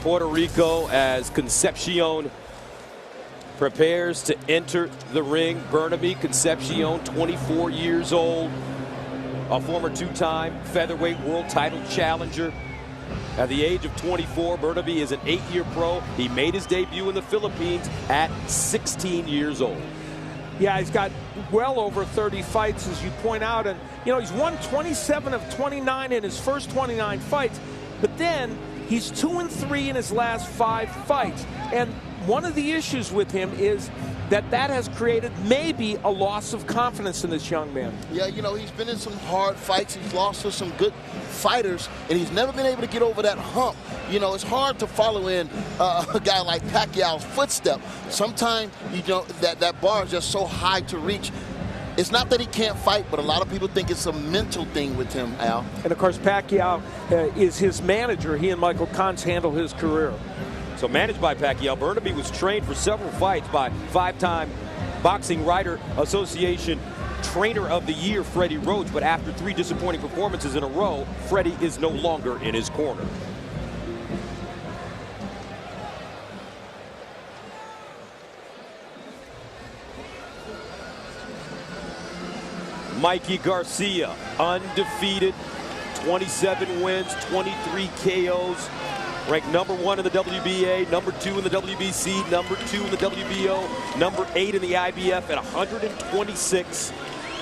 Puerto Rico as Concepcion prepares to enter the ring. Bernabe Concepcion, 24 years old, a former two-time featherweight world title challenger. At the age of 24, Bernabe is an 8-year pro. He made his debut in the Philippines at 16 years old. Yeah, he's got well over 30 fights, as you point out. And, you know, he's won 27 of 29 in his first 29 fights. But then he's 2-3 in his last 5 fights. And one of the issues with him is that has created maybe a loss of confidence in this young man. Yeah, you know, he's been in some hard fights. He's lost to some good fighters, and he's never been able to get over that hump. You know, it's hard to follow in a guy like Pacquiao's footstep. Sometimes, you know, that bar is just so high to reach. It's not that he can't fight, but a lot of people think it's a mental thing with him, Al. And, of course, Pacquiao is his manager. He and Michael Kantz handle his career. So managed by Pacquiao, Bernabe was trained for several fights by 5-time Boxing Writer Association Trainer of the Year, Freddie Roach. But after 3 disappointing performances in a row, Freddie is no longer in his corner. Mikey Garcia, undefeated, 27 wins, 23 KOs. Ranked number 1 in the WBA, number 2 in the WBC, number 2 in the WBO, number 8 in the IBF at 126.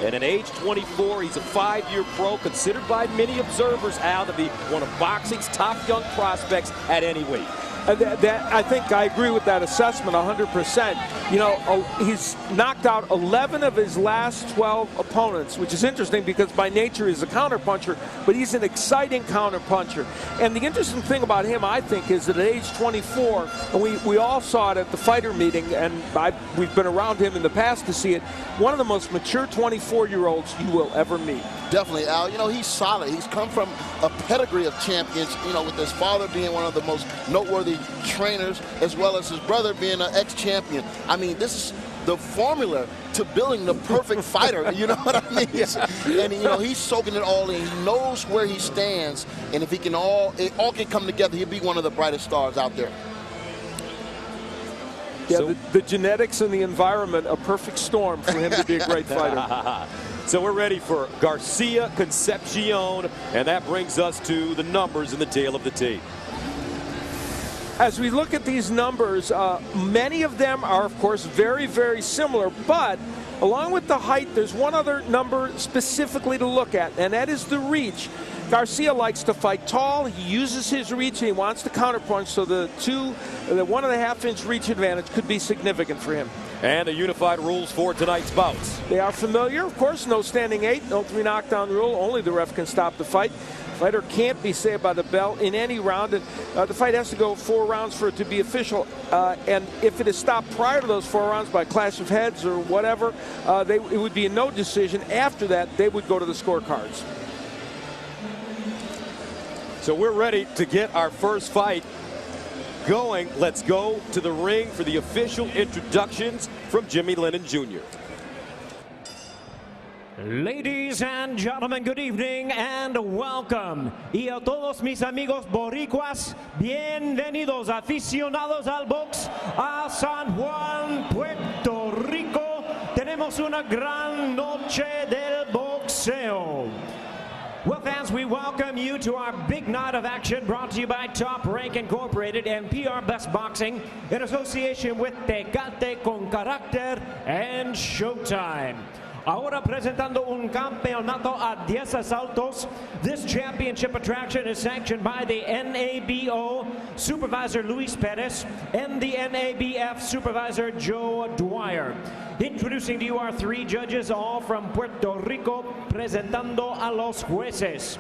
And at age 24, he's a 5-year pro, considered by many observers, Al, to be one of boxing's top young prospects at any weight. I think I agree with that assessment 100%. You know, he's knocked out 11 of his last 12 opponents, which is interesting because by nature he's a counterpuncher, but he's an exciting counterpuncher. And the interesting thing about him, I think, is that at age 24, and we all saw it at the fighter meeting, and we've been around him in the past to see it, one of the most mature 24-year-olds you will ever meet. Definitely, Al. You know, he's solid. He's come from a pedigree of champions, you know, with his father being one of the most noteworthy trainers, as well as his brother being an ex-champion. I mean, this is the formula to building the perfect fighter, you know what I mean? Yeah. And, you know, he's soaking it all in. He knows where he stands, and if it all can come together, he'll be one of the brightest stars out there. Yeah, so, the genetics and the environment, a perfect storm for him to be a great fighter. So we're ready for Garcia Concepcion, and that brings us to the numbers in the tail of the tape. As we look at these numbers, many of them are, of course, very, very similar, but along with the height, there's one other number specifically to look at, and that is the reach. Garcia likes to fight tall. He uses his reach, and he wants to counterpunch, so the 1.5-inch reach advantage could be significant for him. And the unified rules for tonight's bouts. They are familiar, of course. No standing 8, no 3 knockdown rule. Only the ref can stop the fight. Fighter can't be saved by the bell in any round, and the fight has to go 4 rounds for it to be official. And if it is stopped prior to those 4 rounds by clash of heads or whatever, it would be a no decision. After that, they would go to the scorecards. So we're ready to get our first fight going. Let's go to the ring for the official introductions from Jimmy Lennon Jr. Ladies and gentlemen, good evening and welcome. Y a todos mis amigos boricuas, bienvenidos aficionados al box a San Juan, Puerto Rico. Tenemos una gran noche del boxeo. Well, fans, we welcome you to our big night of action brought to you by Top Rank Incorporated and PR Best Boxing in association with Tecate con Carácter and Showtime. Ahora presentando un campeonato a 10 asaltos. This championship attraction is sanctioned by the NABO supervisor Luis Perez and the NABF supervisor Joe Dwyer. Introducing to you our 3 judges, all from Puerto Rico, presentando a los jueces.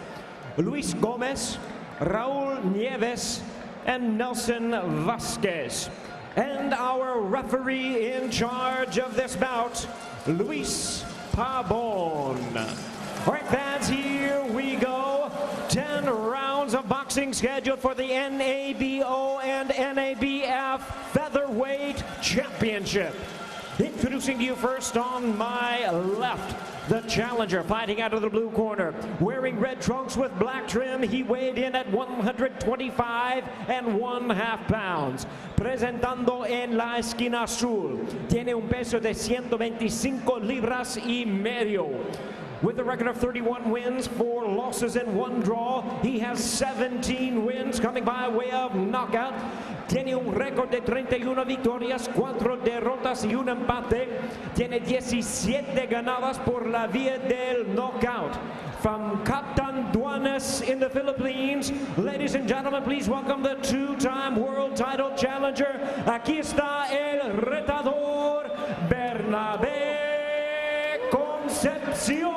Luis Gomez, Raul Nieves, and Nelson Vasquez. And our referee in charge of this bout, Luis Pabon. All right, fans, here we go. 10 rounds of boxing scheduled for the NABO and NABF Featherweight Championship. Introducing to you first on my left, the challenger, fighting out of the blue corner, wearing red trunks with black trim. He weighed in at 125 1/2 pounds. Presentando en la esquina azul, tiene un peso de 125 libras y medio. With a record of 31 wins, 4 losses, and 1 draw, he has 17 wins coming by way of knockout. Tiene un récord de 31 victorias, 4 derrotas y un empate. Tiene 17 ganadas por la vía del knockout. From Catanduanes in the Philippines, ladies and gentlemen, please welcome the 2-time world title challenger. Aquí está el retador, Bernabe Concepcion.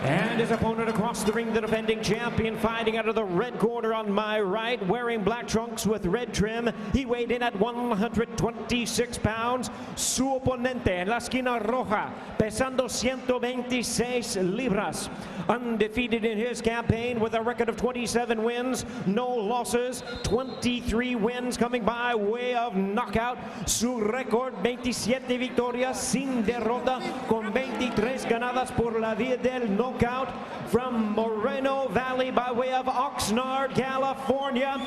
And his opponent across the ring, the defending champion, fighting out of the red corner on my right, wearing black trunks with red trim. He weighed in at 126 pounds. Su oponente en la esquina roja, pesando 126 libras. Undefeated in his campaign with a record of 27 wins, no losses, 23 wins coming by way of knockout. Su récord, 27 victorias sin derrota, con 23 ganadas por la vía del knockout. From Moreno Valley by way of Oxnard, California.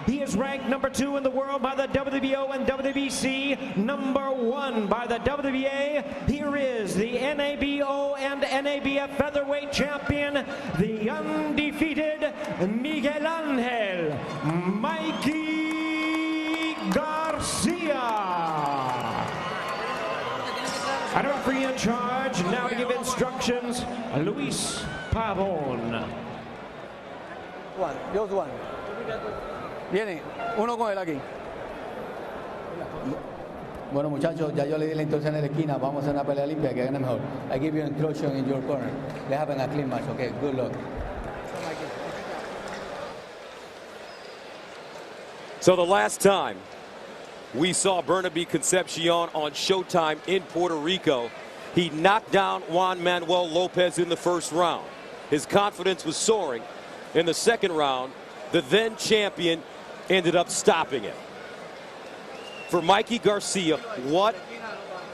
He is ranked number 2 in the world by the WBO and WBC, number 1 by the WBA. Here is the NABO and NABF Featherweight Champion, the undefeated Miguel Angel Mikey Garcia. And our referee in charge now to give instructions, Luis Pavón. Just one. Viene, uno con él aquí. Bueno, muchachos, ya yo le di la instrucción en la esquina. Vamos a hacer una pelea limpia que gane mejor. I give you instruction in your corner. Let's have a clean match. Okay, good luck. So the last time we saw Bernabe Concepcion on Showtime in Puerto Rico, he knocked down Juan Manuel Lopez in the first round. His confidence was soaring. In the second round, the then champion ended up stopping it. For Mikey Garcia, what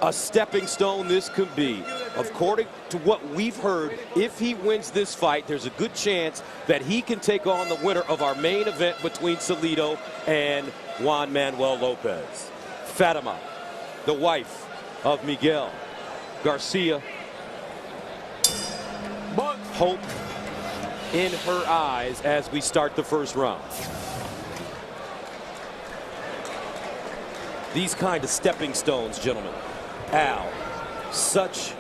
a stepping stone this could be. According to what we've heard, if he wins this fight, there's a good chance that he can take on the winner of our main event between Salido and Juan Manuel Lopez. Fatima, the wife of Miguel Garcia, hope in her eyes as we start the first round. These kind of stepping stones, gentlemen, Al, such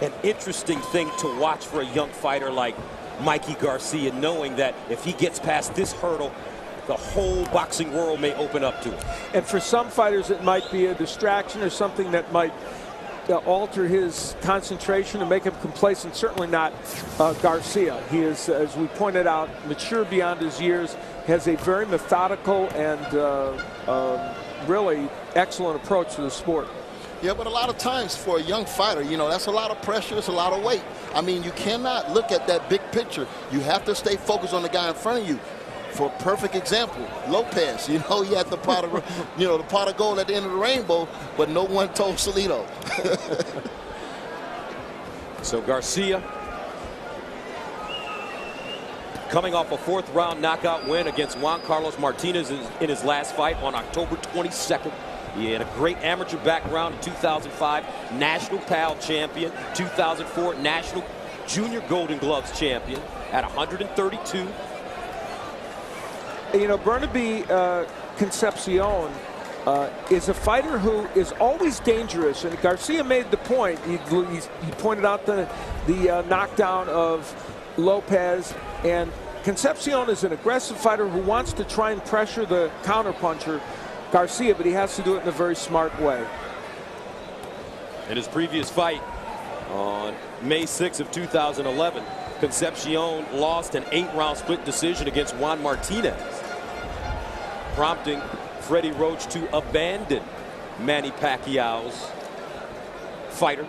an interesting thing to watch for a young fighter like Mikey Garcia, knowing that if he gets past this hurdle, the whole boxing world may open up to him. And for some fighters, it might be a distraction or something that might alter his concentration and make him complacent. Certainly not Garcia. He is, as we pointed out, mature beyond his years, has a very methodical and really excellent approach to the sport. Yeah, but a lot of times for a young fighter, you know, that's a lot of pressure, it's a lot of weight. I mean, you cannot look at that big picture. You have to stay focused on the guy in front of you. For a perfect example, Lopez, you know, he had the pot of, you know, the pot of gold at the end of the rainbow, but no one told Salido. So Garcia, coming off a 4th round knockout win against Juan Carlos Martinez in his last fight on October 22nd. He had a great amateur background in 2005, National PAL champion, 2004 National Junior Golden Gloves champion at 132. You know, Bernabe Concepcion is a fighter who is always dangerous, and Garcia made the point. He pointed out the knockdown of Lopez, and Concepcion is an aggressive fighter who wants to try and pressure the counterpuncher Garcia, but he has to do it in a very smart way. In his previous fight on May 6th of 2011, Concepcion lost an 8-round split decision against Juan Martinez, prompting Freddie Roach to abandon Manny Pacquiao's fighter.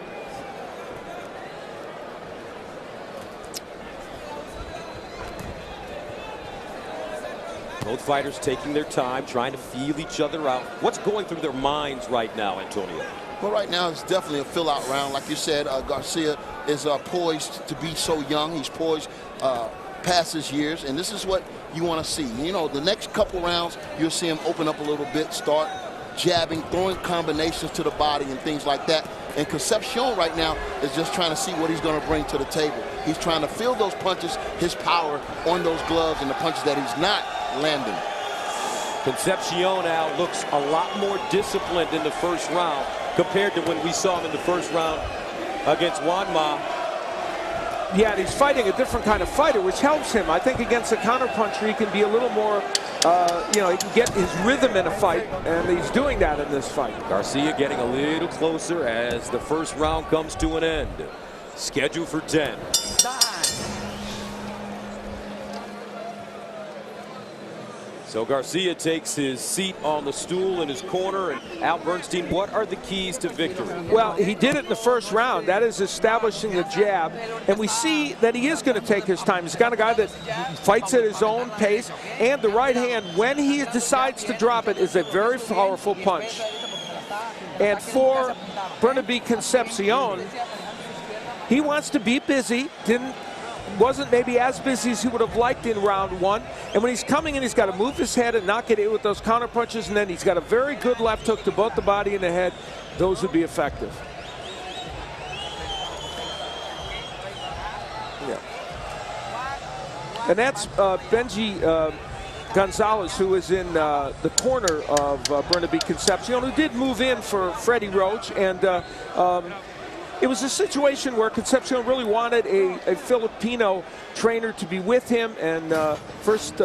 Both fighters taking their time, trying to feel each other out. What's going through their minds right now, Antonio? Well, right now it's definitely a fill-out round. Like you said, Garcia is poised to be so young. He's poised past his years, and this is what you want to see. You know, the next couple rounds, you'll see him open up a little bit, start jabbing, throwing combinations to the body and things like that. And Concepcion right now is just trying to see what he's going to bring to the table. He's trying to feel those punches, his power on those gloves and the punches that he's not landing. Concepcion now looks a lot more disciplined in the first round compared to when we saw him in the first round against Wanma. Yeah, and he's fighting a different kind of fighter, which helps him. I think against a counterpuncher, he can be a little more, you know, he can get his rhythm in a fight, and he's doing that in this fight. Garcia getting a little closer as the first round comes to an end. Scheduled for 10. So Garcia takes his seat on the stool in his corner. And Al Bernstein, what are the keys to victory? Well, he did it in the first round. That is establishing the jab. And we see that he is going to take his time. He's got a guy that fights at his own pace. And the right hand, when he decides to drop it, is a very powerful punch. And for Bernabe Concepcion, he wants to be busy. Wasn't maybe as busy as he would have liked in round one. And when he's coming in, he's got to move his head and not get hit with those counter punches. And then he's got a very good left hook to both the body and the head. Those would be effective. Yeah. And that's Benji Gonzalez, who is in the corner of Bernabe Concepcion, who did move in for Freddie Roach. And it was a situation where Concepcion really wanted a Filipino trainer to be with him, and first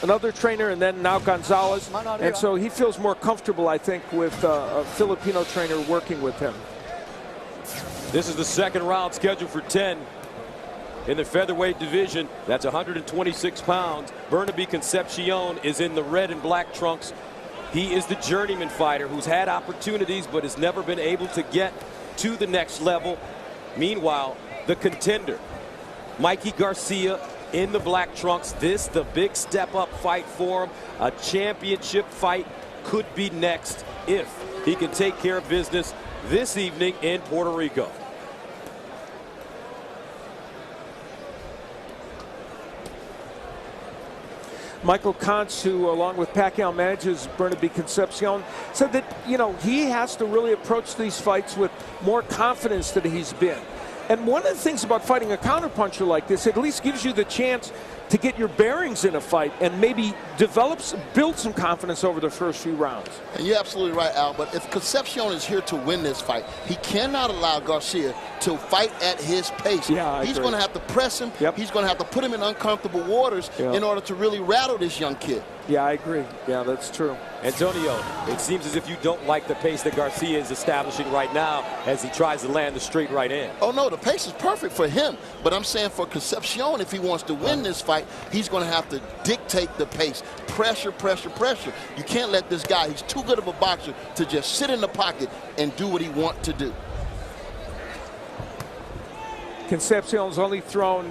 another trainer, and then now Gonzalez. And so he feels more comfortable, I think, with a Filipino trainer working with him. This is the second round scheduled for 10 in the featherweight division. That's 126 pounds. Bernabe Concepcion is in the red and black trunks. He is the journeyman fighter who's had opportunities but has never been able to get to the next level. Meanwhile, the contender, Mikey Garcia, in the black trunks. This the big step-up fight for him. A championship fight could be next if he can take care of business this evening in Puerto Rico. Michael Kantz, who along with Pacquiao manages Bernabe Concepcion, said that, you know, he has to really approach these fights with more confidence than he's been. And one of the things about fighting a counterpuncher like this, it at least gives you the chance to get your bearings in a fight and maybe build some confidence over the first few rounds. And you're absolutely right, Al, but if Concepcion is here to win this fight, he cannot allow Garcia to fight at his pace. Yeah, he's going to have to press him. Yep. He's going to have to put him in uncomfortable waters in order to really rattle this young kid. Yeah, I agree. Yeah, that's true. Antonio, it seems as if you don't like the pace that Garcia is establishing right now as he tries to land the straight right in. Oh, no, the pace is perfect for him. But I'm saying for Concepcion, if he wants to win this fight, he's going to have to dictate the pace. Pressure, pressure, pressure. You can't let this guy, he's too good of a boxer to just sit in the pocket and do what he wants to do. Concepcion's only thrown,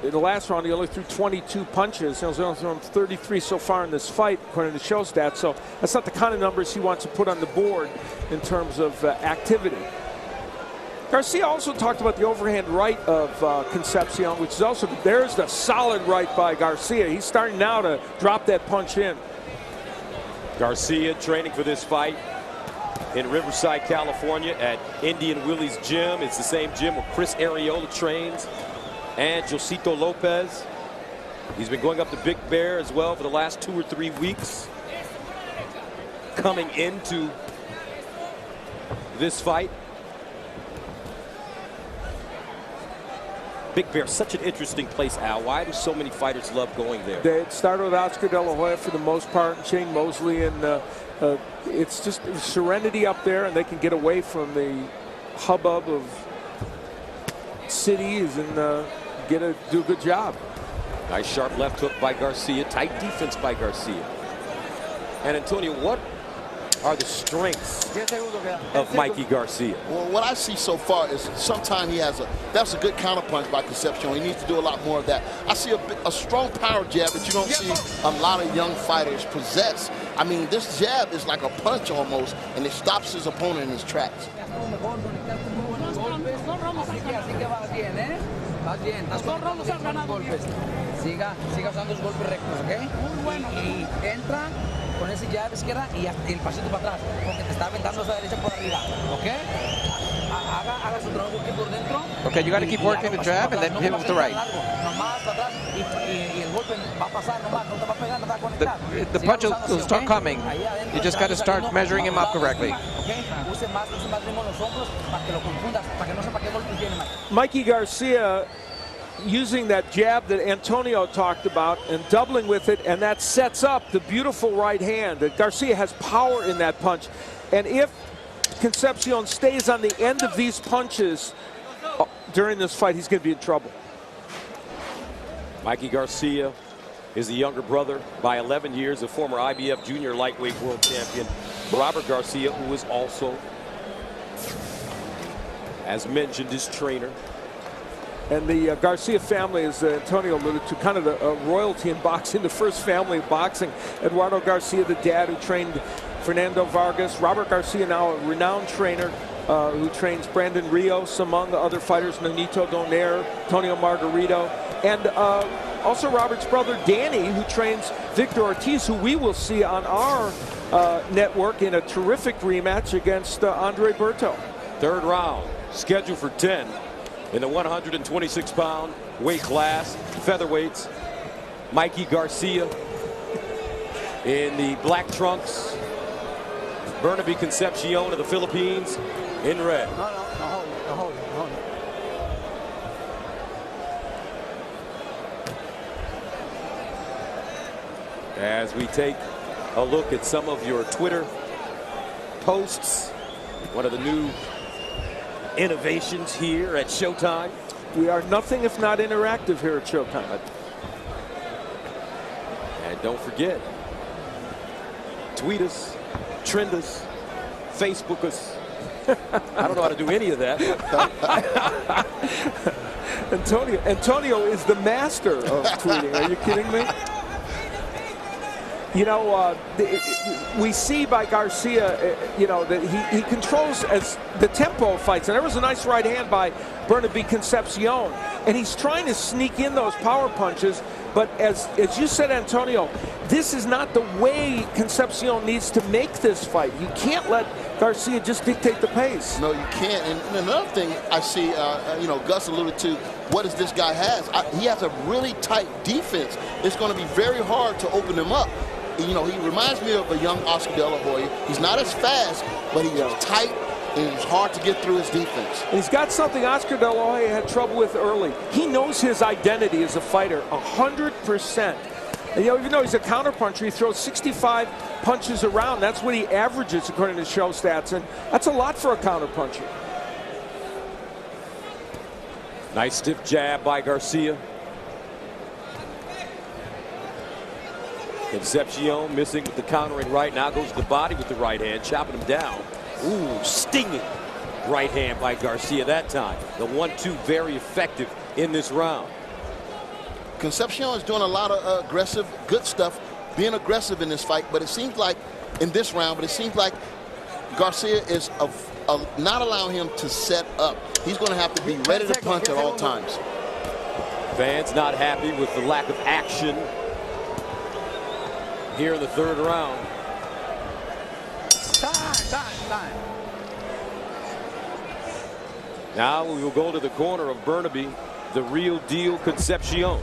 in the last round, he only threw 22 punches. He's only thrown 33 so far in this fight, according to show stats. So that's not the kind of numbers he wants to put on the board in terms of activity. Garcia also talked about the overhand right of Concepcion, which is also, there's the solid right by Garcia. He's starting now to drop that punch in. Garcia training for this fight in Riverside, California at Indian Willie's gym. It's the same gym where Chris Arreola trains and Josito Lopez. He's been going up to Big Bear as well for the last 2 or 3 weeks. Coming into this fight, Big Bear, such an interesting place, Al. Why do so many fighters love going there? They started with Oscar De La Hoya for the most part, and Shane Mosley, and it's just serenity up there, and they can get away from the hubbub of cities and do a good job. Nice sharp left hook by Garcia. Tight defense by Garcia. And Antonio, what are the strengths of Mikey Garcia? Well, what I see so far is sometimes he has that's a good counterpunch by Concepcion. He needs to do a lot more of that. I see a strong power jab that you don't see a lot of young fighters possess. I mean, this jab is like a punch almost, and it stops his opponent in his tracks. Siga usando los golpes rectos, ¿ok? Y entra con ese jab izquierda y el pasito para atrás, porque te está aventando esa derecha por arriba, ¿ok? Haga su trabajo aquí por dentro. Okay, you got to keep working the jab and then hit with the right. The punch will start coming. You just got to start measuring him up correctly. Mikey Garcia using that jab that Antonio talked about and doubling with it, and that sets up the beautiful right hand. Garcia has power in that punch, and if Concepcion stays on the end of these punches during this fight, he's going to be in trouble. Mikey Garcia is the younger brother by 11 years of former IBF junior lightweight world champion Robert Garcia, who is also, as mentioned, his trainer. And the Garcia family, as Antonio alluded to, kind of the royalty in boxing, the first family of boxing. Eduardo Garcia, the dad who trained Fernando Vargas. Robert Garcia, now a renowned trainer who trains Brandon Rios, among other fighters, Nonito Donaire, Antonio Margarito. And also Robert's brother, Danny, who trains Victor Ortiz, who we will see on our network in a terrific rematch against Andre Berto. Third round, scheduled for 10. In the 126-pound weight class, featherweights, Mikey Garcia. In the black trunks, Bernabe Concepcion of the Philippines in red. Hold it. As we take a look at some of your Twitter posts, one of the new innovations here at Showtime. We are nothing if not interactive here at Showtime. And don't forget, tweet us, trend us, Facebook us. I don't know how to do any of that. Antonio is the master of tweeting. Are you kidding me? You know, we see by Garcia, you know, that he controls as the tempo of fights. And there was a nice right hand by Bernabe Concepcion. And he's trying to sneak in those power punches. But as you said, Antonio, this is not the way Concepcion needs to make this fight. You can't let Garcia just dictate the pace. No, you can't. And another thing I see, you know, Gus alluded to, what does this guy has? He has a really tight defense. It's going to be very hard to open him up. You know, he reminds me of a young Oscar De La Hoya. He's not as fast, but he's tight, and it's hard to get through his defense. And he's got something Oscar De La Hoya had trouble with early. He knows his identity as a fighter 100%. And, you know, even though he's a counterpuncher, he throws 65 punches around. That's what he averages according to show stats, and that's a lot for a counterpuncher. Nice stiff jab by Garcia. Concepcion missing with the countering right. Now goes to the body with the right hand, chopping him down. Ooh, stinging right hand by Garcia that time. The 1-2 very effective in this round. Concepcion is doing a lot of aggressive, good stuff, being aggressive in this fight, but it seems like in this round, Garcia is not allowing him to set up. He's going to have to be ready to punch at all times. Fans not happy with the lack of action here in the third round. Time. Now we will go to the corner of Bernabe, the real deal Concepcion.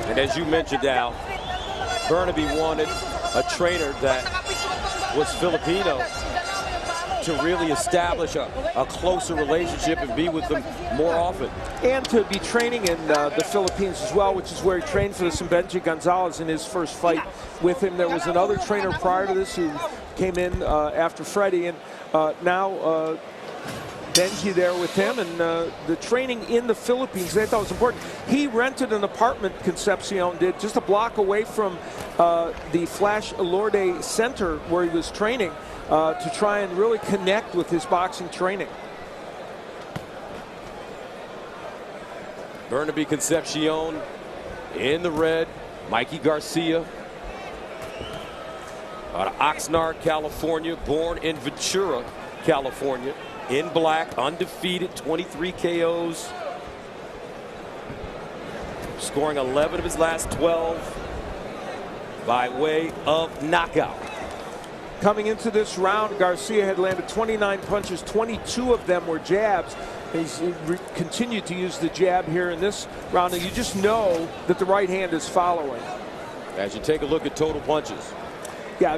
And as you mentioned, Al, Bernabe wanted a trainer that was Filipino to really establish a closer relationship and be with them more often. And to be training in the Philippines as well, which is where he trained for the Benji Gonzalez in his first fight with him. There was another trainer prior to this who came in after Freddie, and now Benji there with him, and the training in the Philippines, they thought was important. He rented an apartment, Concepcion did, just a block away from the Flash Lourdes Center where he was training to try and really connect with his boxing training. Bernabe Concepcion in the red, Mikey Garcia out of Oxnard, California, born in Ventura, California. In black, undefeated, 23 KOs, scoring 11 of his last 12 by way of knockout. Coming into this round, Garcia had landed 29 punches, 22 of them were jabs. He's continued to use the jab here in this round, and you just know that the right hand is following. As you take a look at total punches. Yeah,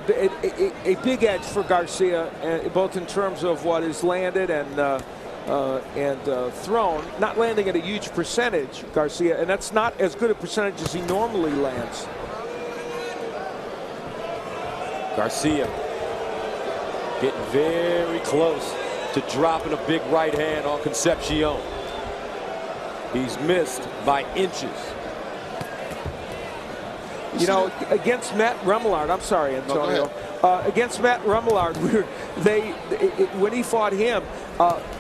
a big edge for Garcia, both in terms of what is landed and thrown. Not landing at a huge percentage, Garcia, and that's not as good a percentage as he normally lands. Garcia getting very close to dropping a big right hand on Concepcion. He's missed by inches. You know, against Matt Remillard, I'm sorry, Antonio. Against Matt Remillard, when he fought him,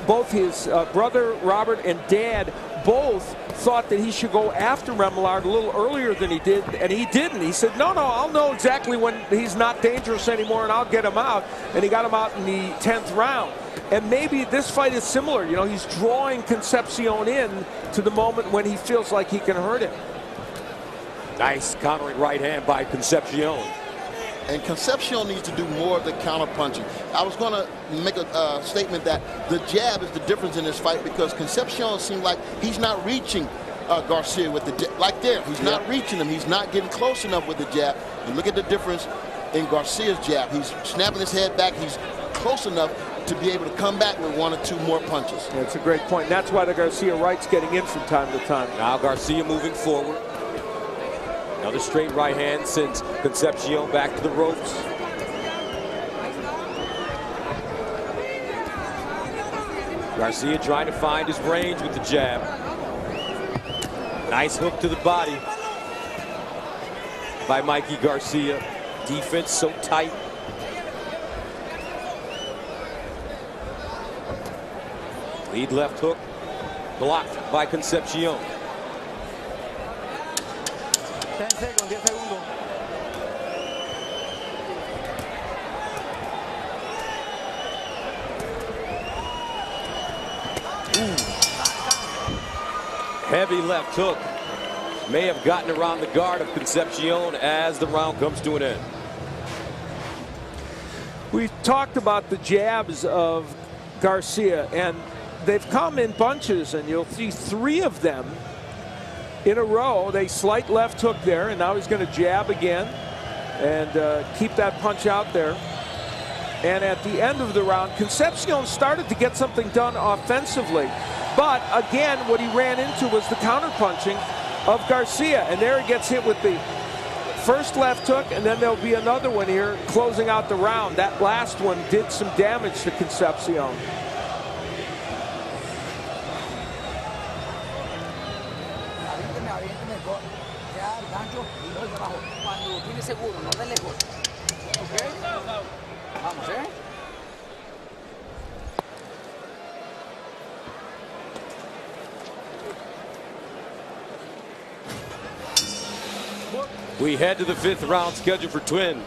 both his brother Robert and dad both thought that he should go after Remillard a little earlier than he did, and he didn't. He said, no, I'll know exactly when he's not dangerous anymore, and I'll get him out. And he got him out in the 10th round. And maybe this fight is similar. You know, he's drawing Concepcion in to the moment when he feels like he can hurt him. Nice countering right hand by Concepcion. And Concepcion needs to do more of the counter punching. I was going to make a statement that the jab is the difference in this fight, because Concepcion seemed like he's not reaching Garcia with the jab. Like there, he's not reaching him. He's not getting close enough with the jab. And look at the difference in Garcia's jab. He's snapping his head back. He's close enough to be able to come back with 1 or 2 more punches. Yeah, it's a great point. That's why the Garcia right's getting in from time to time. Now Garcia moving forward. Another straight right hand sends Concepcion back to the ropes. Garcia trying to find his range with the jab. Nice hook to the body by Mikey Garcia. Defense so tight. Lead left hook blocked by Concepcion. 10 segundos, 10 segundos. Heavy left hook. May have gotten around the guard of Concepcion as the round comes to an end. We talked about the jabs of Garcia, and they've come in bunches, and you'll see 3 of them in a row. They slight left hook there, and now he's going to jab again and keep that punch out there. And at the end of the round, Concepcion started to get something done offensively. But again, what he ran into was the counter-punching of Garcia. And there he gets hit with the first left hook, and then there'll be another one here closing out the round. That last one did some damage to Concepcion. We head to the 5th round scheduled for twin.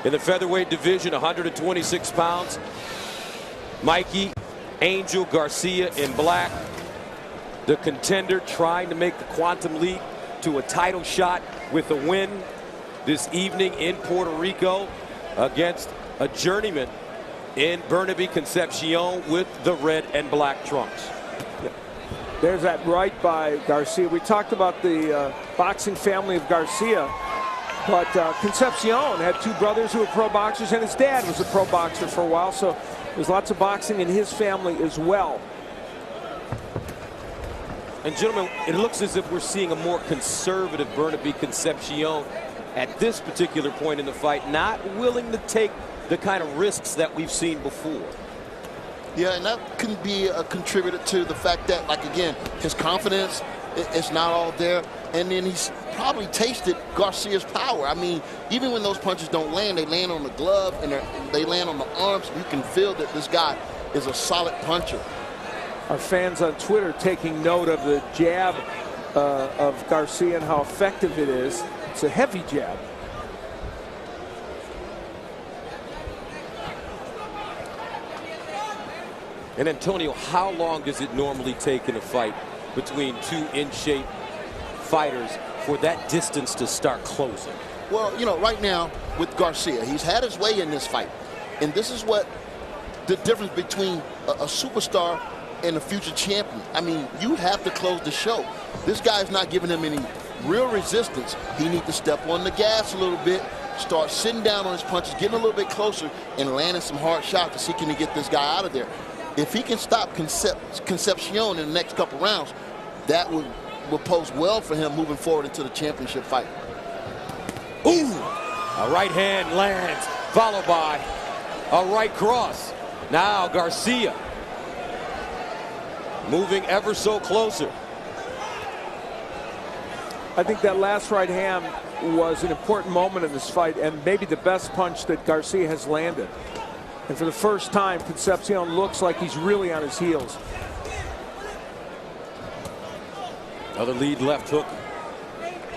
In the featherweight division, 126 pounds. Mikey Angel Garcia in black. The contender trying to make the quantum leap to a title shot with a win this evening in Puerto Rico against a journeyman in Bernabe Concepcion with the red and black trunks. There's that right by Garcia. We talked about the boxing family of Garcia, but Concepcion had 2 brothers who were pro boxers, and his dad was a pro boxer for a while, so There's lots of boxing in his family as well. And gentlemen, it looks as if we're seeing a more conservative Bernabe Concepcion at this particular point in the fight, not willing to take the kind of risks that we've seen before. Yeah, and that can be a contributor to the fact that, like, again, his confidence is not all there. And then he's probably tasted Garcia's power. I mean, even when those punches don't land, they land on the glove and they land on the arms. You can feel that this guy is a solid puncher. Our fans on Twitter taking note of the jab of Garcia and how effective it is. It's a heavy jab. And Antonio, how long does it normally take in a fight between two in-shape fighters for that distance to start closing? Well, you know, right now with Garcia, he's had his way in this fight. And this is what the difference between a superstar and a future champion. I mean, you have to close the show. This guy's not giving him any real resistance. He needs to step on the gas a little bit, start sitting down on his punches, getting a little bit closer, and landing some hard shots to see can he get this guy out of there. If he can stop Concepcion in the next couple rounds, that would pose well for him moving forward into the championship fight. Ooh! A right hand lands, followed by a right cross. Now Garcia moving ever so closer. I think that last right hand was an important moment in this fight and maybe the best punch that Garcia has landed. And for the first time, Concepcion looks like he's really on his heels. Another lead left hook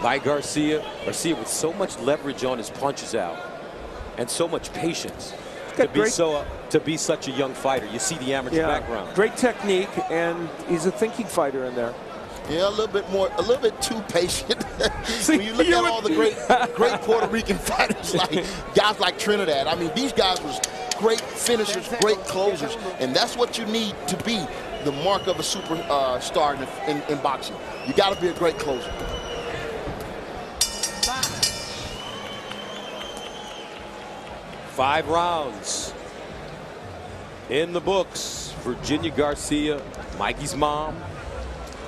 by Garcia. Garcia with so much leverage on his punches out and so much patience to be such a young fighter. You see the amateur background. Great technique, and he's a thinking fighter in there. Yeah, a little bit too patient. When you look at all the great Puerto Rican fighters, like guys like Trinidad, I mean, these guys was great finishers, great closers, and that's what you need to be the mark of a superstar in boxing. You got to be a great closer. Five rounds in the books. Virginia Garcia, Mikey's mom.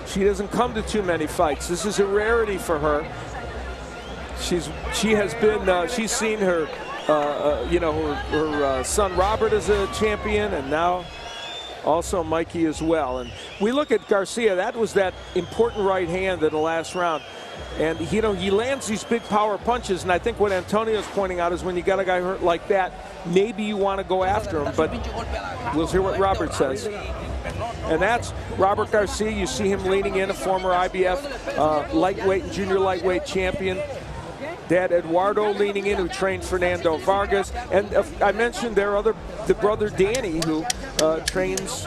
She doesn't come to too many fights. This is a rarity for her. She's seen her, her son Robert as a champion, and now also Mikey as well. And we look at Garcia. That was that important right hand in the last round. And, he lands these big power punches, and I think what Antonio's pointing out is when you got a guy hurt like that, maybe you want to go after him, but we'll hear what Robert says. And that's Robert Garcia. You see him leaning in, a former IBF lightweight and junior lightweight champion. Dad Eduardo leaning in, who trained Fernando Vargas. And I mentioned the brother Danny, who trains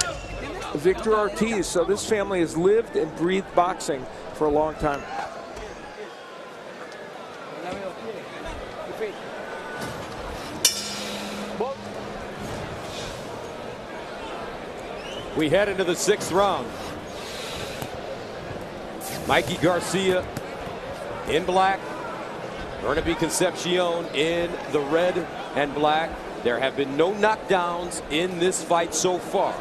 Victor Ortiz. So this family has lived and breathed boxing for a long time. We head into the sixth round. Mikey Garcia in black, Bernabe Concepcion in the red and black. There have been no knockdowns in this fight so far.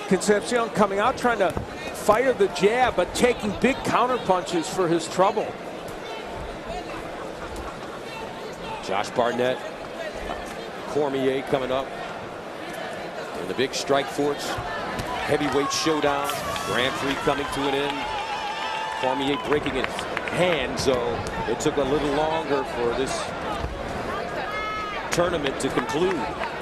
Concepcion coming out trying to fire the jab, but taking big counter punches for his trouble. Josh Barnett, Cormier coming up. And the big strike force, heavyweight showdown. Grand Prix coming to an end. Cormier breaking his hand, so it took a little longer for this tournament to conclude.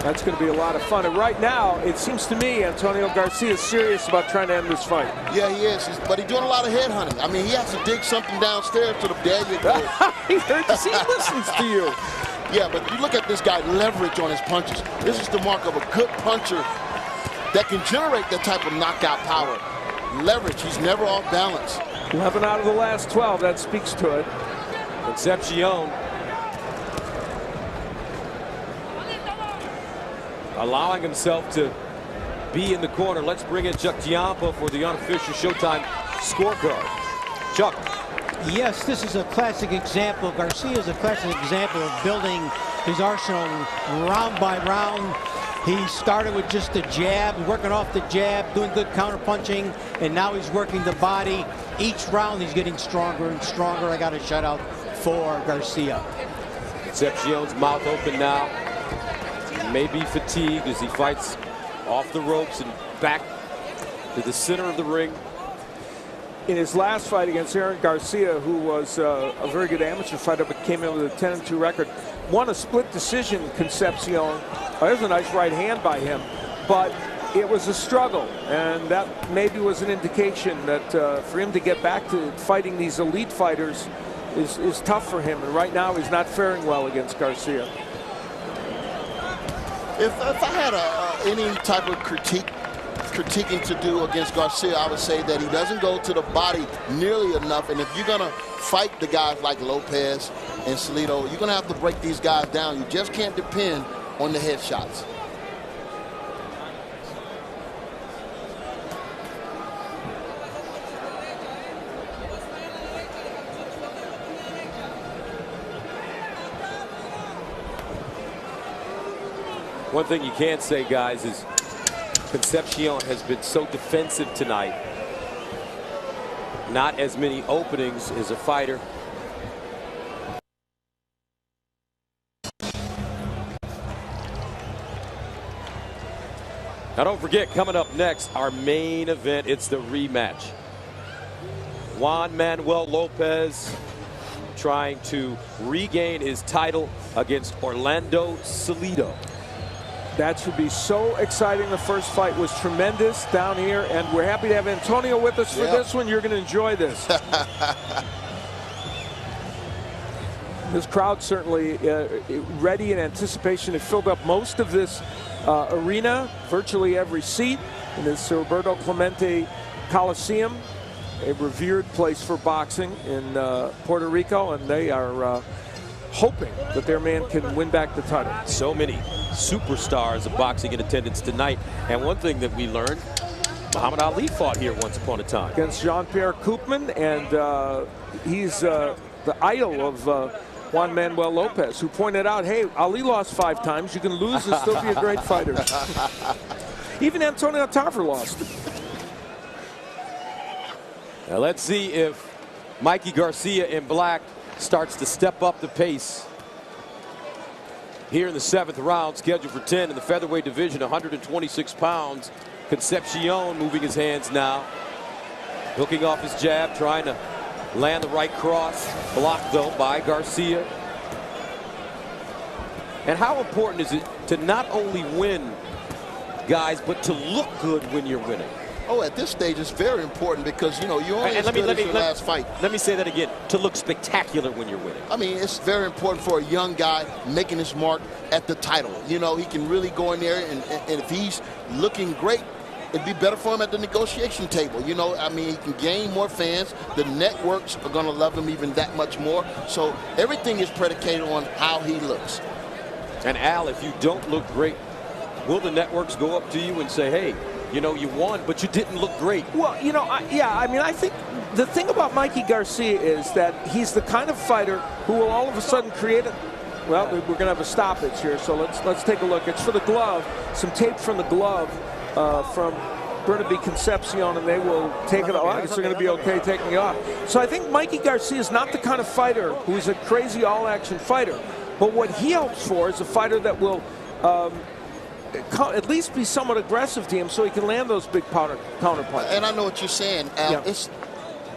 That's going to be a lot of fun. And right now, it seems to me Antonio Garcia is serious about trying to end this fight. Yeah, he is. But he's doing a lot of head hunting. I mean, he has to dig something downstairs to the there you go. He listens to you. Yeah, but you look at this guy leverage on his punches. This is the mark of a good puncher that can generate that type of knockout power. Leverage, he's never off balance. 11 out of the last 12, that speaks to it. Concepcion allowing himself to be in the corner. Let's bring in Chuck Giampa for the unofficial Showtime scorecard. Chuck. Yes, this is a classic example. Garcia is a classic example of building his arsenal round by round. He started with just the jab, working off the jab, doing good counter punching, and now he's working the body. Each round he's getting stronger and stronger. I got a shutout for Garcia. Concepcion's mouth open now. He may be fatigued as he fights off the ropes and back to the center of the ring. In his last fight against Aaron Garcia, who was a very good amateur fighter but came in with a 10-2 record, won a split decision, Concepcion. There's a nice right hand by him, but it was a struggle, and that maybe was an indication that for him to get back to fighting these elite fighters is tough for him, and right now he's not faring well against Garcia. If I had any type of critiquing to do against Garcia, I would say that he doesn't go to the body nearly enough. And if you're going to fight the guys like Lopez and Salido, you're going to have to break these guys down. You just can't depend on the headshots. One thing you can't say, guys, is Concepcion has been so defensive tonight. Not as many openings as a fighter. Now don't forget, coming up next, our main event, it's the rematch. Juan Manuel Lopez trying to regain his title against Orlando Salido. That should be so exciting. The first fight was tremendous down here, and we're happy to have Antonio with us for this one. You're going to enjoy this. This crowd certainly ready in anticipation. It filled up most of this arena, virtually every seat in this Roberto Clemente Coliseum, a revered place for boxing in Puerto Rico, and they are hoping that their man can win back the title. So many superstars of boxing in attendance tonight. And one thing that we learned, Muhammad Ali fought here once upon a time. Against Jean-Pierre Koopman, and he's the idol of Juan Manuel Lopez, who pointed out, hey, Ali lost 5 times. You can lose and still be a great fighter. Even Antonio Tarver lost. Now let's see if Mikey Garcia in black starts to step up the pace here in the 7th round, scheduled for 10 in the featherweight division, 126 pounds. Concepcion moving his hands now, hooking off his jab, trying to land the right cross, blocked though by Garcia. And how important is it to not only win, guys, but to look good when you're winning? Oh, at this stage, it's very important because, you know, you only as good as your last fight. Let me say that again. To look spectacular when you're winning. I mean, it's very important for a young guy making his mark at the title. You know, he can really go in there, and if he's looking great, it'd be better for him at the negotiation table. You know, I mean, he can gain more fans. The networks are going to love him even that much more. So everything is predicated on how he looks. And Al, if you don't look great, will the networks go up to you and say, hey, you know, you won, but you didn't look great? Well, you know, I think the thing about Mikey Garcia is that he's the kind of fighter who will all of a sudden create a... Well, we're going to have a stoppage here, so let's take a look. It's for the glove, some tape from the glove from Bernabe Concepcion, and they will take it off. I guess they're going to be okay taking it off. So I think Mikey Garcia is not the kind of fighter who's a crazy all-action fighter, but what he hopes for is a fighter that will... at least be somewhat aggressive to him so he can land those big counter punches. And I know what you're saying, Al. Yeah. It's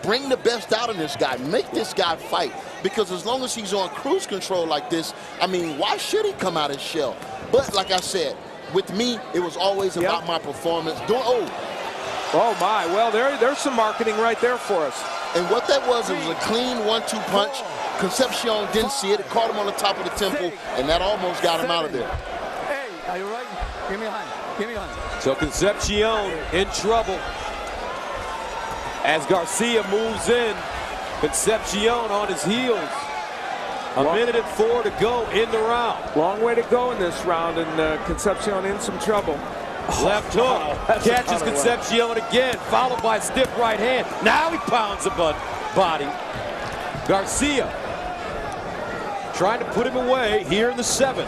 bring the best out of this guy. Make this guy fight. Because as long as he's on cruise control like this, I mean, why should he come out his shell? But like I said, with me, it was always about my performance. Oh my, well, there's some marketing right there for us. And what that was, it was a clean 1-2 punch. Concepcion didn't see it. It caught him on the top of the temple, and that almost got him out of there. Hey, are you right? Give me a hand. Give me a hand. So Concepcion in trouble as Garcia moves in. Concepcion on his heels. A minute and 4 to go in the round. Long way to go in this round, and Concepcion in some trouble. Left hook catches Concepcion again, followed by a stiff right hand. Now he pounds the body. Garcia trying to put him away here in the 7th.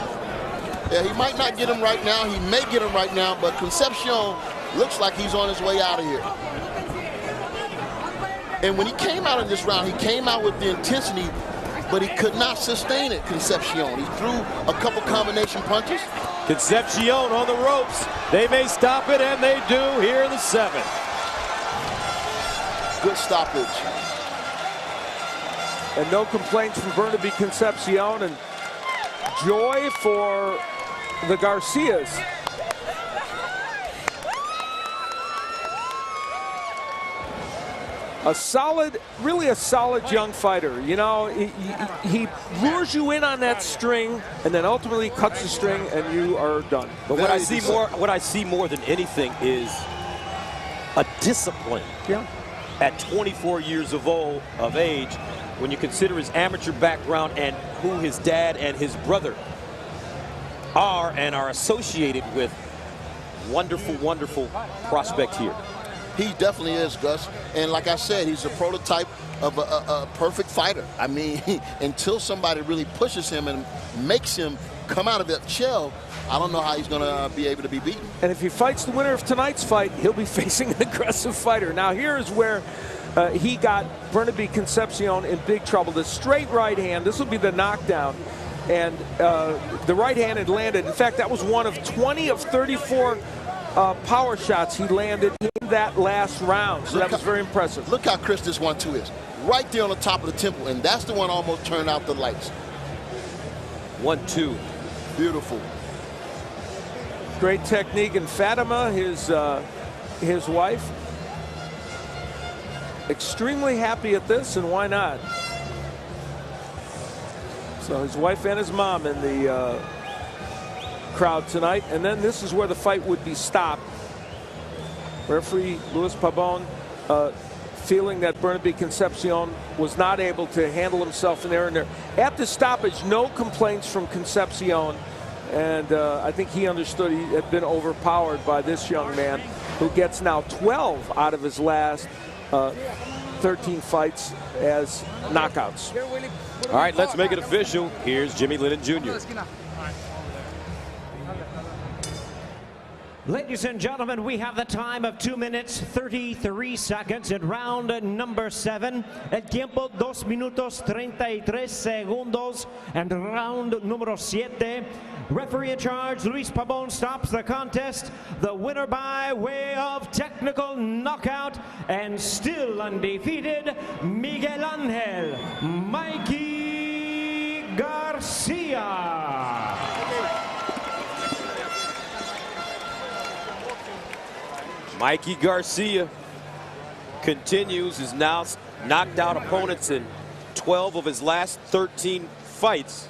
Yeah, he might not get him right now. He may get him right now, but Concepcion looks like he's on his way out of here. And when he came out of this round, he came out with the intensity, but he could not sustain it, Concepcion. He threw a couple combination punches. Concepcion on the ropes. They may stop it, and they do here in the 7th. Good stoppage. And no complaints from Bernabe Concepcion, and joy for the Garcias. A solid, really a solid young fighter. You know, he lures you in on that string and then ultimately cuts the string and you are done. But what I see more than anything is a discipline. Yeah. At 24 years of age, when you consider his amateur background and who his dad and his brother are and are associated with. Wonderful, wonderful prospect here. He definitely is, Gus. And like I said, he's a prototype of a perfect fighter. I mean, until somebody really pushes him and makes him come out of that shell, I don't know how he's going to be able to be beaten. And if he fights the winner of tonight's fight, he'll be facing an aggressive fighter. Now, here's where he got Bernabe Concepcion in big trouble. The straight right hand, this will be the knockdown. And the right hand had landed. In fact, that was one of 20 of 34 power shots he landed in that last round. So that was very impressive. Look how crisp this 1-2 is. Right there on the top of the temple, and that's the one almost turned out the lights. 1-2. Beautiful. Great technique. And Fatima, his wife, extremely happy at this, and why not? So his wife and his mom in the crowd tonight. And then this is where the fight would be stopped. Referee Luis Pabon feeling that Bernabe Concepcion was not able to handle himself in there. And there. At the stoppage, no complaints from Concepcion. And I think he understood he had been overpowered by this young man, who gets now 12 out of his last 13 fights as knockouts. All right, let's make it official. Here's Jimmy Lennon Jr. Ladies and gentlemen, we have the time of 2 minutes 33 seconds in round number 7. El tiempo 2 minutos 33 segundos. And round número 7. Referee in charge, Luis Pabon, stops the contest. The winner by way of technical knockout and still undefeated, Miguel Angel Mikey Garcia. Mikey Garcia continues his now knocked out opponents in 12 of his last 13 fights.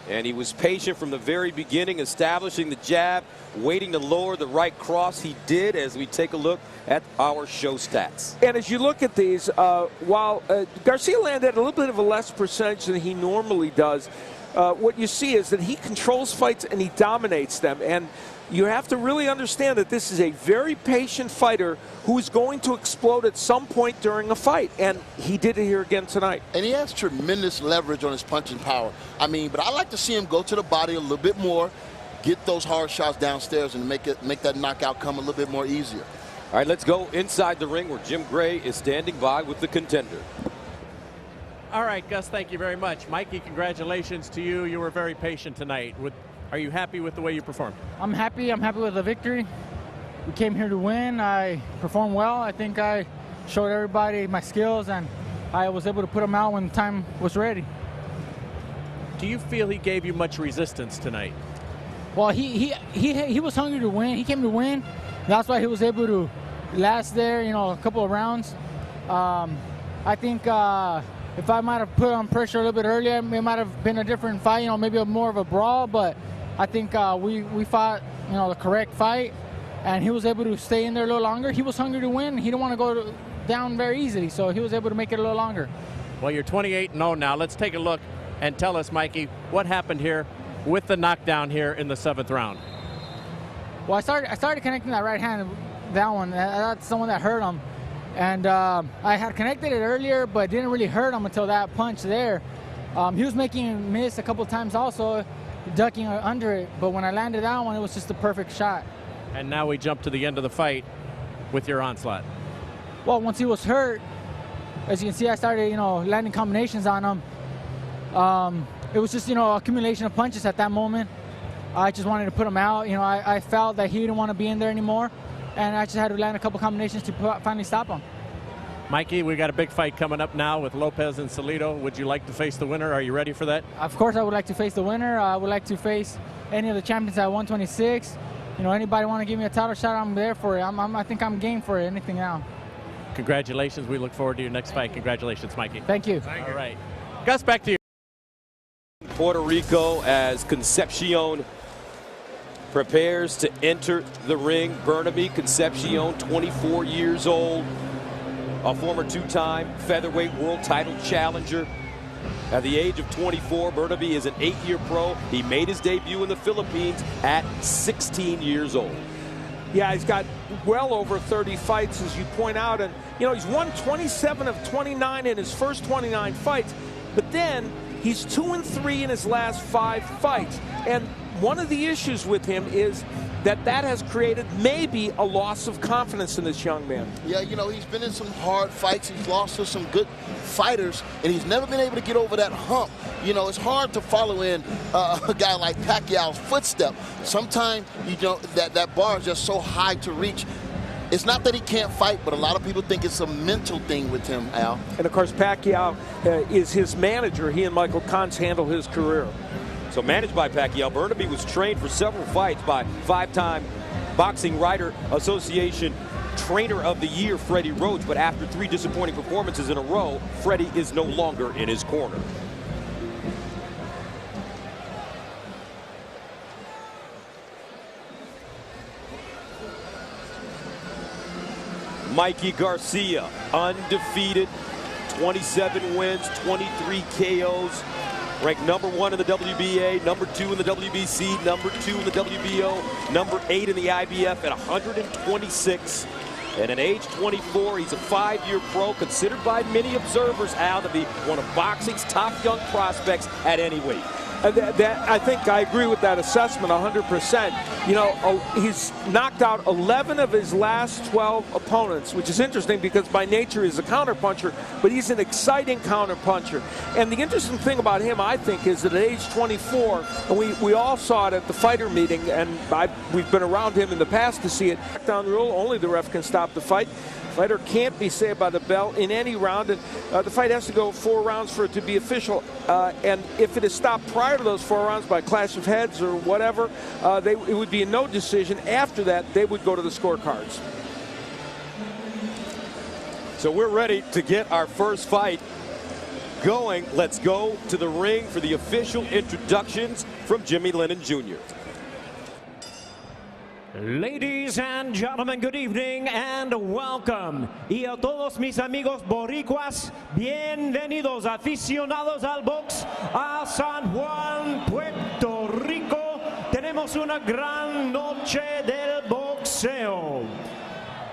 And he was patient from the very beginning, establishing the jab, waiting to lower the right cross. He did, as we take a look at our show stats. And as you look at these, while Garcia landed at a little bit of a less percentage than he normally does, what you see is that he controls fights and he dominates them. And you have to really understand that this is a very patient fighter who is going to explode at some point during a fight. And he did it here again tonight. And he has tremendous leverage on his punching power. I mean, but I like to see him go to the body a little bit more, get those hard shots downstairs, and make that knockout come a little bit more easier. All right, let's go inside the ring where Jim Gray is standing by with the contender. All right, Gus, thank you very much. Mikey, congratulations to you. You were very patient tonight. Are you happy with the way you performed? I'm happy. I'm happy with the victory. We came here to win. I performed well. I think I showed everybody my skills, and I was able to put them out when the time was ready. Do you feel he gave you much resistance tonight? Well, he was hungry to win. He came to win. That's why he was able to last there, you know, a couple of rounds. I think if I might have put on pressure a little bit earlier, it might have been a different fight, you know, maybe more of a brawl, but I think we fought, you know, the correct fight, and he was able to stay in there a little longer. He was hungry to win. He didn't want to go down very easily, so he was able to make it a little longer. Well, you're 28-0 now. Let's take a look and tell us, Mikey, what happened here with the knockdown here in the 7th round. Well, I started connecting that right hand, that one. That's the one that hurt him. And I had connected it earlier, but didn't really hurt him until that punch there. He was making a miss a couple times also, ducking under it, but when I landed that one, it was just the perfect shot. And now we jump to the end of the fight with your onslaught. Well, once he was hurt, as you can see, I started, landing combinations on him. It was just, accumulation of punches at that moment. I just wanted to put him out. I felt that he didn't want to be in there anymore, and I just had to land a couple combinations to finally stop him. Mikey, we got a big fight coming up now with Lopez and Salido. Would you like to face the winner? Are you ready for that? Of course, I would like to face the winner. I would like to face any of the champions at 126. Anybody want to give me a title shot, I'm there for it. I think I'm game for it, anything now. Congratulations. We look forward to your next fight. Congratulations, Mikey. Thank you. All right. Gus, back to you. Puerto Rico as Concepcion prepares to enter the ring. Bernabe Concepcion, 24 years old, a former two-time featherweight world title challenger. At the age of 24, Bernabe is an 8-year pro. He made his debut in the Philippines at 16 years old. Yeah, he's got well over 30 fights, as you point out. And, he's won 27 of 29 in his first 29 fights. But then he's 2-3 in his last 5 fights. And one of the issues with him is that has created maybe a loss of confidence in this young man. Yeah, he's been in some hard fights. He's lost to some good fighters, and he's never been able to get over that hump. It's hard to follow in a guy like Pacquiao's footstep. Sometimes, that bar is just so high to reach. It's not that he can't fight, but a lot of people think it's a mental thing with him, Al. And, of course, Pacquiao is his manager. He and Michael Kantz handle his career. So managed by Pacquiao, Bernabe was trained for several fights by 5-time Boxing Writer Association Trainer of the Year, Freddie Roach. But after 3 disappointing performances in a row, Freddie is no longer in his corner. Mikey Garcia, undefeated, 27 wins, 23 KOs. Ranked number 1 in the WBA, number 2 in the WBC, number 2 in the WBO, number 8 in the IBF at 126. And at age 24, he's a 5-year pro, considered by many observers, Al, to be one of boxing's top young prospects at any weight. I think I agree with that assessment 100%. He's knocked out 11 of his last 12 opponents, which is interesting because by nature he's a counterpuncher, but he's an exciting counterpuncher. And the interesting thing about him, I think, is that at age 24, and we all saw it at the fighter meeting, and we've been around him in the past to see it. Knockdown rule, only the ref can stop the fight. Fighter can't be saved by the bell in any round, and the fight has to go 4 rounds for it to be official. And if it is stopped prior to those 4 rounds by clash of heads or whatever, it would be a no decision. After that, they would go to the scorecards. So we're ready to get our first fight going. Let's go to the ring for the official introductions from Jimmy Lennon Jr. Ladies and gentlemen, good evening and welcome. Y a todos mis amigos boricuas, bienvenidos aficionados al box a San Juan, Puerto Rico. Tenemos una gran noche del boxeo.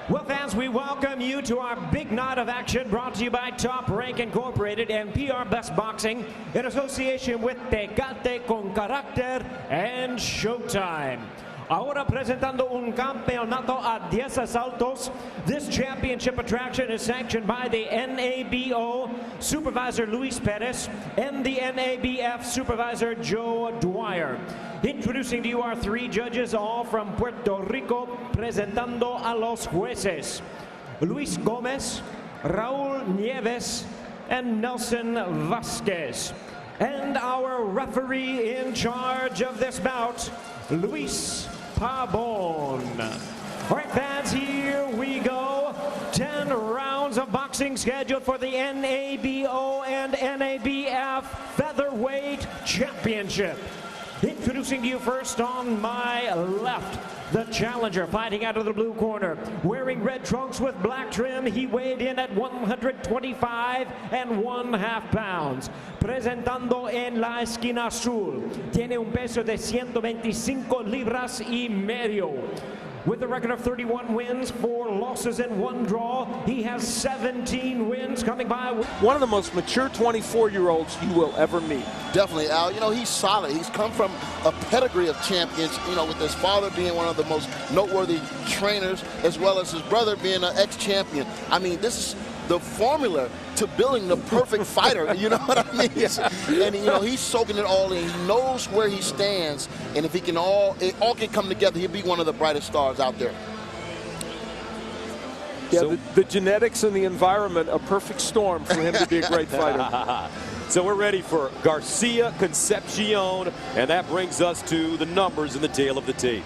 Well, fans, we welcome you to our big night of action brought to you by Top Rank Incorporated and PR Best Boxing in association with Tecate con Carácter and Showtime. Ahora presentando un campeonato a 10 asaltos. This championship attraction is sanctioned by the NABO supervisor Luis Perez and the NABF supervisor Joe Dwyer. Introducing to you our 3 judges, all from Puerto Rico, presentando a los jueces. Luis Gomez, Raul Nieves, and Nelson Vasquez. And our referee in charge of this bout, Luis Pabon. All right, fans, here we go. 10 rounds of boxing scheduled for the NABO and NABF Featherweight Championship. Introducing to you first on my left, the challenger fighting out of the blue corner. Wearing red trunks with black trim, he weighed in at 125 1/2 pounds. Presentando en la esquina azul, tiene un peso de 125 libras y medio. with a record of 31 wins, 4 losses, and 1 draw. He has 17 wins coming by. One of the most mature 24-year-olds you will ever meet. Definitely, Al. You know, he's solid. He's come from a pedigree of champions, you know, with his father being one of the most noteworthy trainers, as well as his brother being an ex-champion. I mean, this is the formula to building the perfect fighter, you know what I mean? And, you know, he's soaking it all in. He knows where he stands, and if he can it all can come together, he'll be one of the brightest stars out there. Yeah, so, the genetics and the environment, a perfect storm for him to be a great fighter. So we're ready for Garcia Concepcion, and that brings us to the numbers in the tail of the tape.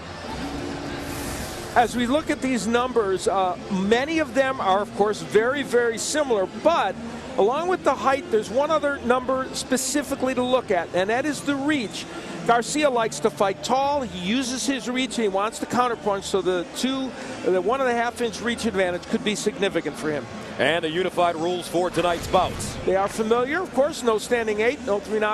As we look at these numbers, many of them are, of course, very, very similar. But along with the height, there's one other number specifically to look at, and that is the reach. Garcia likes to fight tall. He uses his reach, and he wants to counterpunch. So the 1.5-inch reach advantage could be significant for him. And the unified rules for tonight's bouts. They are familiar, of course. No standing 8, no 3 knockouts.